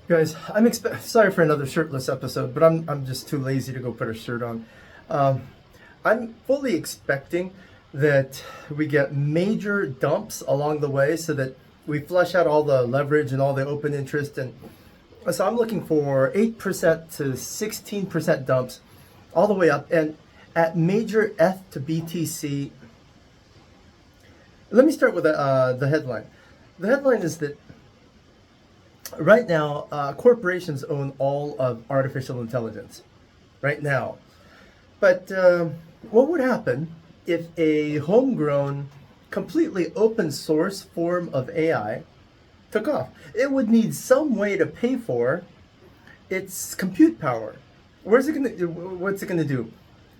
Guys, sorry for another shirtless episode, but I'm just too lazy to go put a shirt on. Um, I'm fully expecting that we get major dumps along the way so that we flush out all the leverage and all the open interest. And so I'm looking for 8% to 16% dumps all the way up. And at major ETH to BTC, let me start with the headline. The headline is that right now, corporations own all of artificial intelligence. Right now. But what would happen if a homegrown, completely open source form of AI took off? It would need some way to pay for its compute power. What's it gonna do?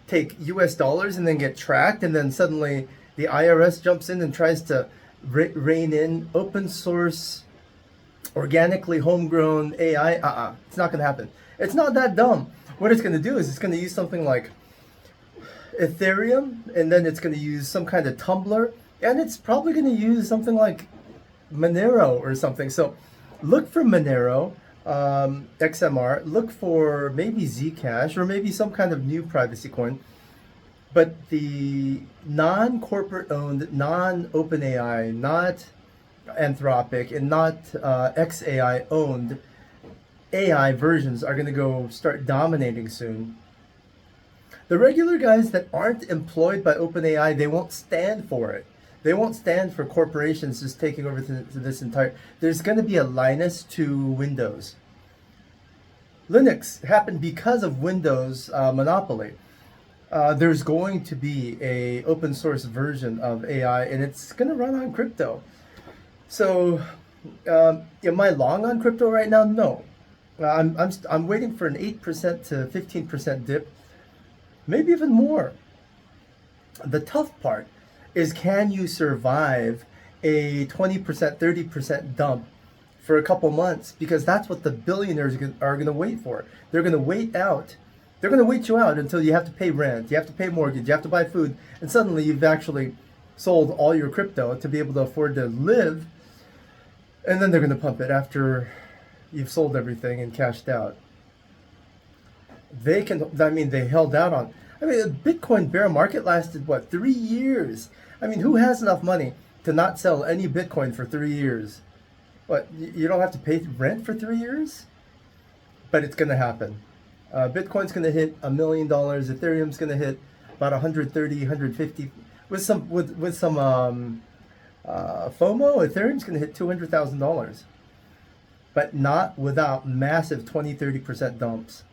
Take US dollars and then get tracked, and then suddenly the IRS jumps in and tries to rein in open source, organically homegrown AI? It's not gonna happen. It's not that dumb. What it's gonna do is it's gonna use something like Ethereum, and then it's going to use some kind of tumbler, and it's probably going to use something like Monero or something. So look for Monero, XMR, look for maybe Zcash or maybe some kind of new privacy coin. But the non-corporate owned, non-OpenAI, not Anthropic, and not XAI owned AI versions are going to go start dominating soon. The regular guys that aren't employed by OpenAI, they won't stand for it. They won't stand for corporations just taking over to this entire. There's going to be a Linus to Windows. Linux happened because of Windows monopoly. There's going to be a open source version of AI, and it's going to run on crypto. So, am I long on crypto right now? No. I'm waiting for an 8% to 15% dip. Maybe even more. The tough part is, can you survive a 20%, 30% dump for a couple months? Because that's what the billionaires are going to wait for. They're going to wait out. They're going to wait you out until you have to pay rent, you have to pay mortgage, you have to buy food, and suddenly you've actually sold all your crypto to be able to afford to live. And then they're going to pump it after you've sold everything and cashed out. They held out on. The Bitcoin bear market lasted, what, 3 years? Who has enough money to not sell any Bitcoin for 3 years? What, you don't have to pay rent for 3 years? But it's going to happen. Bitcoin's going to hit $1 million. Ethereum's going to hit about 130, 150. With some FOMO, Ethereum's going to hit $200,000. But not without massive 20, 30% dumps.